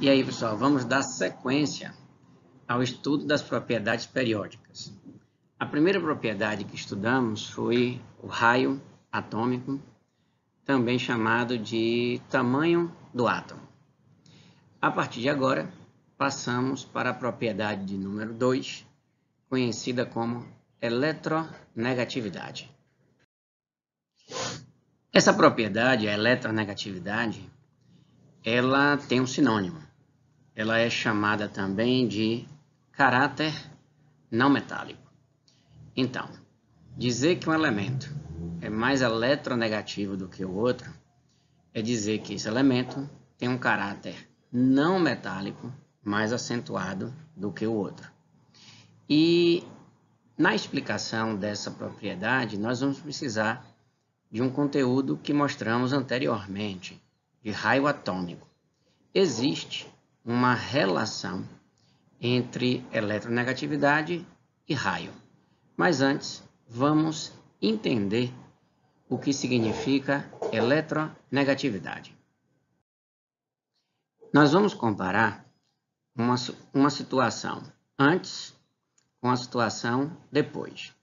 E aí, pessoal, vamos dar sequência ao estudo das propriedades periódicas. A primeira propriedade que estudamos foi o raio atômico, também chamado de tamanho do átomo. A partir de agora, passamos para a propriedade de número 2, conhecida como eletronegatividade. Essa propriedade, a eletronegatividade, ela tem um sinônimo. Ela é chamada também de caráter não metálico. Então, dizer que um elemento é mais eletronegativo do que o outro é dizer que esse elemento tem um caráter não metálico mais acentuado do que o outro. E na explicação dessa propriedade, nós vamos precisar de um conteúdo que mostramos anteriormente, de raio atômico. Existe uma relação entre eletronegatividade e raio. Mas antes, vamos entender o que significa eletronegatividade. Nós vamos comparar uma situação antes com a situação depois.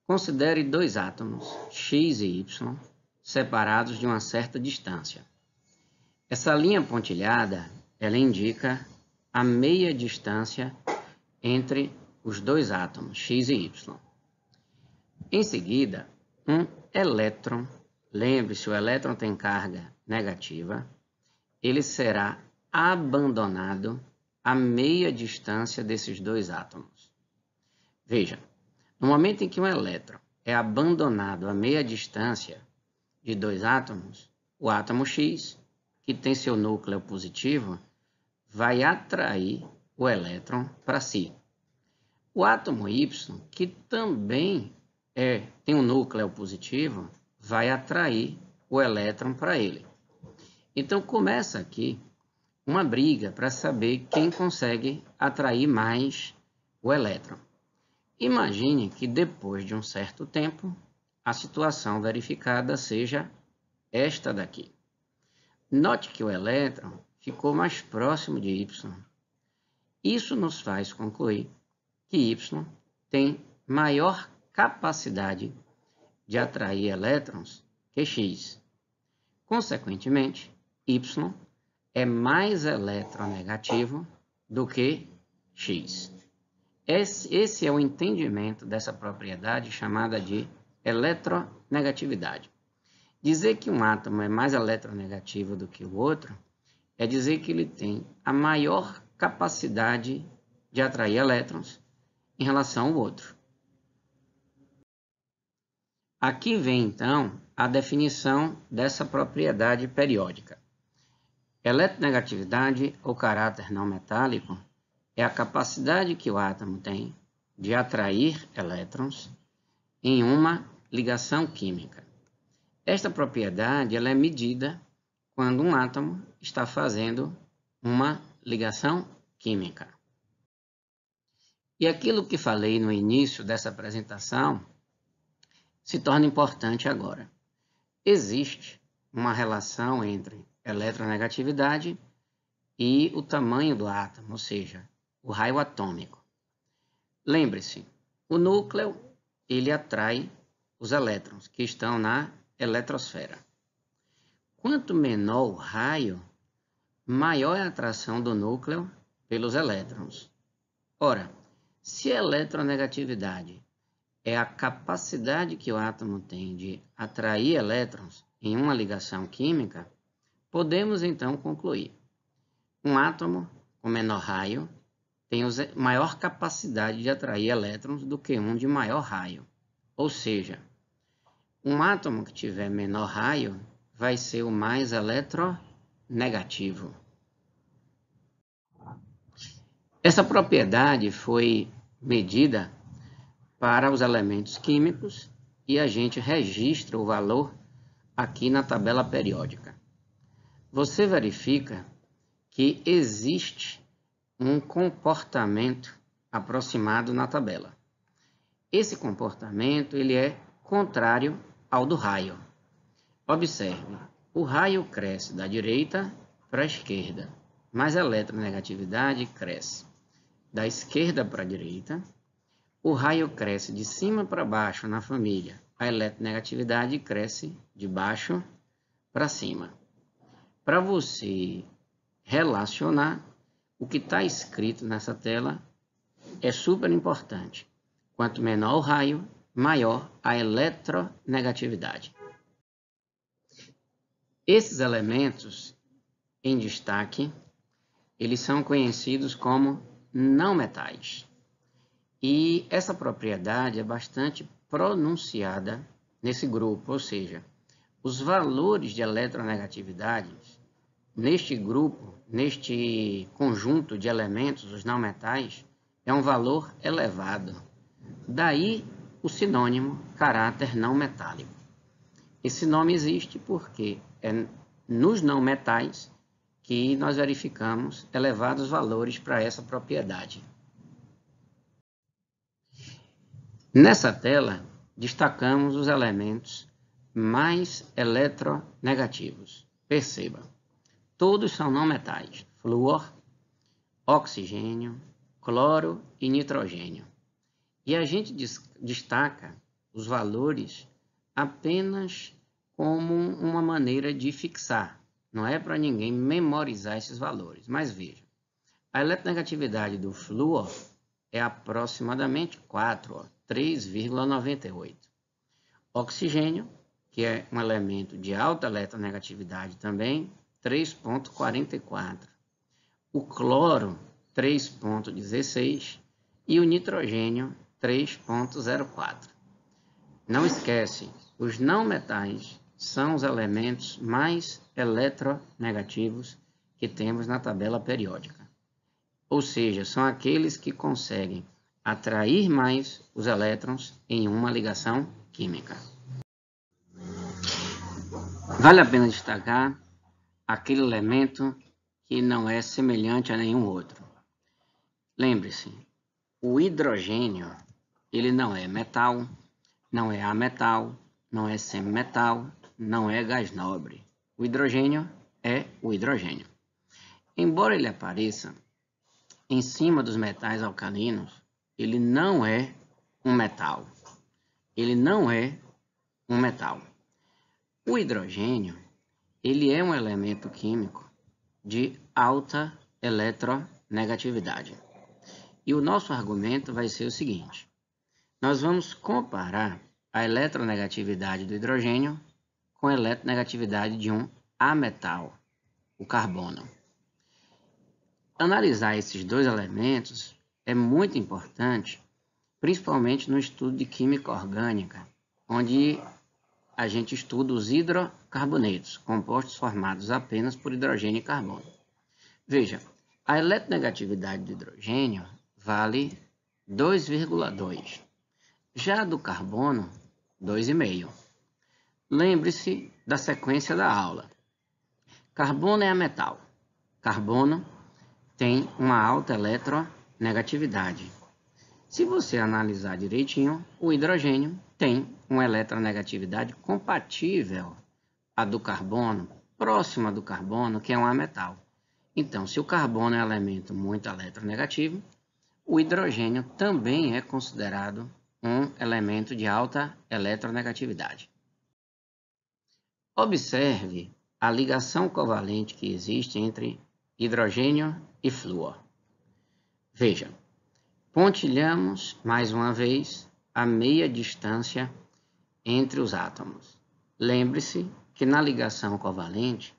Considere dois átomos, X e Y, separados de uma certa distância. Essa linha pontilhada, ela indica a meia distância entre os dois átomos, X e Y. Em seguida, um elétron, lembre-se, o elétron tem carga negativa, ele será abandonado à meia distância desses dois átomos. Veja, no momento em que um elétron é abandonado à meia distância de dois átomos, o átomo X, que tem seu núcleo positivo, vai atrair o elétron para si. O átomo Y, que também tem um núcleo positivo, vai atrair o elétron para ele. Então começa aqui uma briga para saber quem consegue atrair mais o elétron. Imagine que depois de um certo tempo, a situação verificada seja esta daqui. Note que o elétron ficou mais próximo de Y. Isso nos faz concluir que Y tem maior capacidade de atrair elétrons que X. Consequentemente, Y é mais eletronegativo do que X. Esse é o entendimento dessa propriedade chamada de eletronegatividade. Dizer que um átomo é mais eletronegativo do que o outro é dizer que ele tem a maior capacidade de atrair elétrons em relação ao outro. Aqui vem, então, a definição dessa propriedade periódica. Eletronegatividade ou caráter não metálico é a capacidade que o átomo tem de atrair elétrons em uma ligação química. Esta propriedade ela é medida quando um átomo está fazendo uma ligação química. E aquilo que falei no início dessa apresentação se torna importante agora. Existe uma relação entre eletronegatividade e o tamanho do átomo, ou seja, o raio atômico. Lembre-se, o núcleo ele atrai os elétrons que estão na eletrosfera. Quanto menor o raio, maior é a atração do núcleo pelos elétrons. Ora, se a eletronegatividade é a capacidade que o átomo tem de atrair elétrons em uma ligação química, podemos então concluir: um átomo com menor raio tem maior capacidade de atrair elétrons do que um de maior raio. Ou seja, um átomo que tiver menor raio vai ser o mais eletronegativo. Essa propriedade foi medida para os elementos químicos e a gente registra o valor aqui na tabela periódica. Você verifica que existe um comportamento aproximado na tabela. Esse comportamento ele é contrário ao do raio. Observe, o raio cresce da direita para a esquerda, mais a eletronegatividade cresce da esquerda para a direita. O raio cresce de cima para baixo na família. A eletronegatividade cresce de baixo para cima. Para você relacionar, o que está escrito nessa tela é super importante. Quanto menor o raio, maior a eletronegatividade. Esses elementos em destaque, eles são conhecidos como não metais. E essa propriedade é bastante pronunciada nesse grupo, ou seja, os valores de eletronegatividade neste grupo, neste conjunto de elementos, os não metais, é um valor elevado. Daí o sinônimo caráter não metálico. Esse nome existe porque é nos não metais que nós verificamos elevados valores para essa propriedade. Nessa tela, destacamos os elementos mais eletronegativos. Perceba, todos são não metais: flúor, oxigênio, cloro e nitrogênio. E a gente destaca os valores apenas como uma maneira de fixar. Não é para ninguém memorizar esses valores. Mas veja, a eletronegatividade do flúor é aproximadamente 4, 3,98. Oxigênio, que é um elemento de alta eletronegatividade também, 3,44. O cloro, 3,16. E o nitrogênio, 3,04. Não esquece, os não metais são os elementos mais eletronegativos que temos na tabela periódica. Ou seja, são aqueles que conseguem atrair mais os elétrons em uma ligação química. Vale a pena destacar aquele elemento que não é semelhante a nenhum outro. Lembre-se, o hidrogênio, ele não é metal, não é ametal, não é semimetal, não é gás nobre. O hidrogênio é o hidrogênio. Embora ele apareça em cima dos metais alcalinos, ele não é um metal. Ele não é um metal. O hidrogênio, ele é um elemento químico de alta eletronegatividade. E o nosso argumento vai ser o seguinte: nós vamos comparar a eletronegatividade do hidrogênio com a eletronegatividade de um ametal, o carbono. Analisar esses dois elementos é muito importante, principalmente no estudo de química orgânica, onde a gente estuda os hidrocarbonetos, compostos formados apenas por hidrogênio e carbono. Veja, a eletronegatividade do hidrogênio vale 2,2. Já a do carbono, 2,5. Lembre-se da sequência da aula. Carbono é ametal. Carbono tem uma alta eletronegatividade. Se você analisar direitinho, o hidrogênio tem uma eletronegatividade compatível à do carbono, próxima do carbono, que é um ametal. Então, se o carbono é um elemento muito eletronegativo, o hidrogênio também é considerado um elemento de alta eletronegatividade. Observe a ligação covalente que existe entre hidrogênio e flúor. Veja, pontilhamos mais uma vez a meia distância entre os átomos. Lembre-se que na ligação covalente,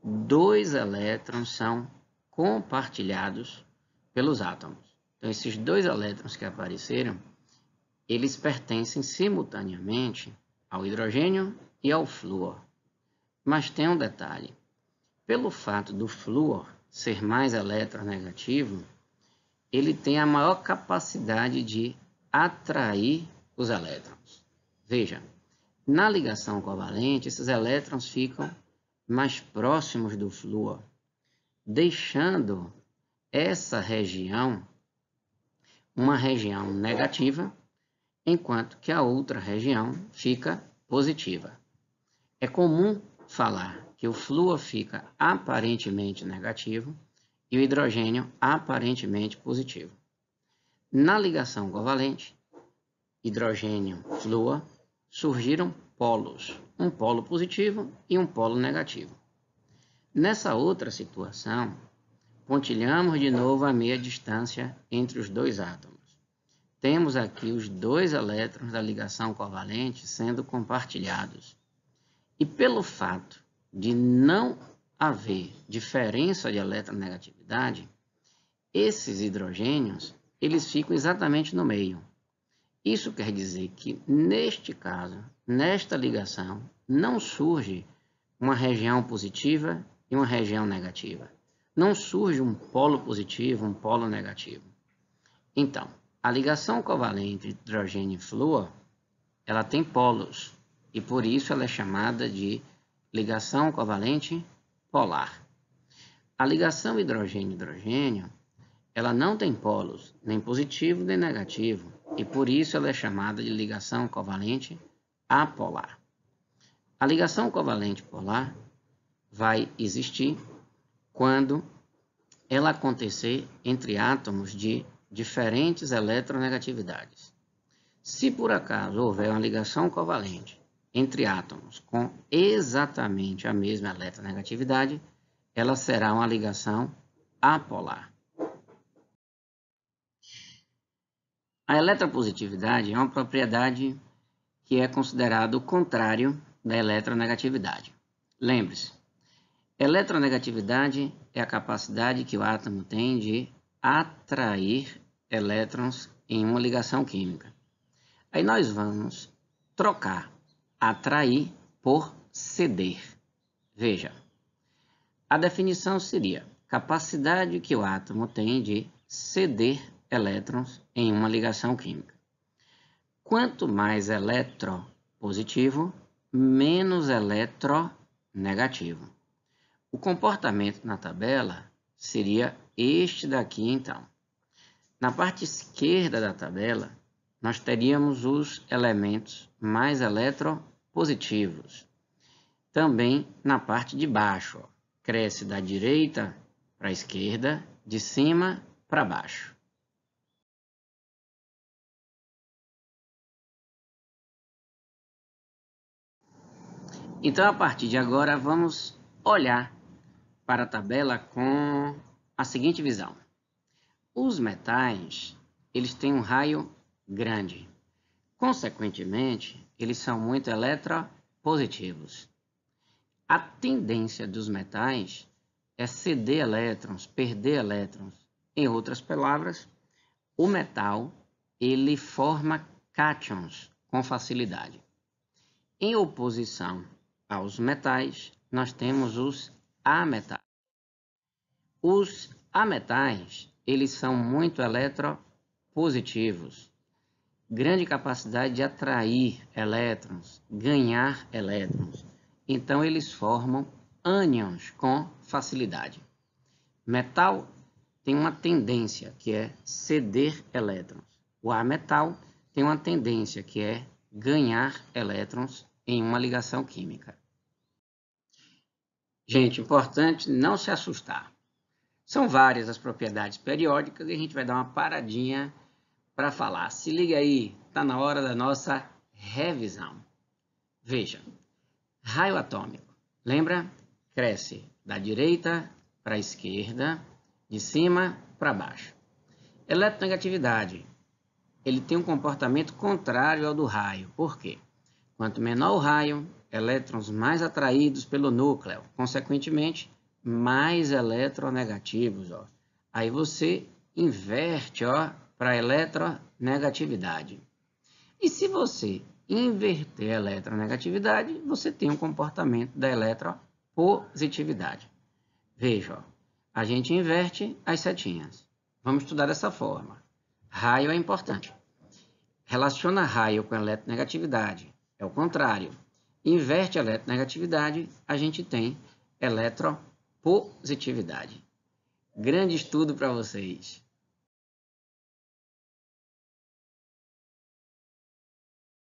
2 elétrons são compartilhados pelos átomos. Então, esses 2 elétrons que apareceram, eles pertencem simultaneamente ao hidrogênio e ao flúor. Mas tem um detalhe: pelo fato do flúor ser mais eletronegativo, ele tem a maior capacidade de atrair os elétrons. Veja, na ligação covalente, esses elétrons ficam mais próximos do flúor, deixando essa região uma região negativa, enquanto que a outra região fica positiva. É comum falar que o flúor fica aparentemente negativo e o hidrogênio aparentemente positivo. Na ligação covalente, hidrogênio-flúor, surgiram polos, um polo positivo e um polo negativo. Nessa outra situação, pontilhamos de novo a meia distância entre os dois átomos. Temos aqui os dois elétrons da ligação covalente sendo compartilhados. E pelo fato de não haver diferença de eletronegatividade, esses hidrogênios eles ficam exatamente no meio. Isso quer dizer que, neste caso, nesta ligação, não surge uma região positiva e uma região negativa. Não surge um polo positivo, um polo negativo. Então, a ligação covalente entre hidrogênio e flúor, ela tem polos, e por isso ela é chamada de ligação covalente polar. A ligação hidrogênio-hidrogênio, ela não tem polos, nem positivo nem negativo, e por isso ela é chamada de ligação covalente apolar. A ligação covalente polar vai existir quando ela acontecer entre átomos de diferentes eletronegatividades. Se por acaso houver uma ligação covalente entre átomos com exatamente a mesma eletronegatividade, ela será uma ligação apolar. A eletropositividade é uma propriedade que é considerado o contrário da eletronegatividade. Lembre-se, eletronegatividade é a capacidade que o átomo tem de atrair elétrons em uma ligação química. Aí nós vamos trocar atrair por ceder. Veja, a definição seria capacidade que o átomo tem de ceder elétrons em uma ligação química. Quanto mais eletropositivo, menos eletronegativo. O comportamento na tabela seria este daqui, então. Na parte esquerda da tabela, nós teríamos os elementos mais eletropositivos. Também na parte de baixo, ó, cresce da direita para a esquerda, de cima para baixo. Então, a partir de agora, vamos olhar para a tabela com a seguinte visão. Os metais, eles têm um raio grande. Consequentemente, eles são muito eletropositivos. A tendência dos metais é ceder elétrons, perder elétrons. Em outras palavras, o metal ele forma cátions com facilidade. Em oposição aos metais, nós temos os ametais. Os ametais, eles são muito eletropositivos. Grande capacidade de atrair elétrons, ganhar elétrons. Então, eles formam ânions com facilidade. Metal tem uma tendência que é ceder elétrons. O ametal tem uma tendência que é ganhar elétrons em uma ligação química. Gente, importante não se assustar. São várias as propriedades periódicas e a gente vai dar uma paradinha para falar. Se liga aí, está na hora da nossa revisão. Veja, raio atômico. Lembra? Cresce da direita para a esquerda, de cima para baixo. Eletronegatividade. Ele tem um comportamento contrário ao do raio. Por quê? Quanto menor o raio, elétrons mais atraídos pelo núcleo. Consequentemente, mais eletronegativos. Ó. Aí você inverte para a eletronegatividade. E se você inverter a eletronegatividade, você tem um comportamento da eletropositividade. Veja, ó, a gente inverte as setinhas. Vamos estudar dessa forma. Raio é importante. Relaciona raio com eletronegatividade. É o contrário. Inverte a eletronegatividade, a gente tem eletropositividade. Grande estudo para vocês.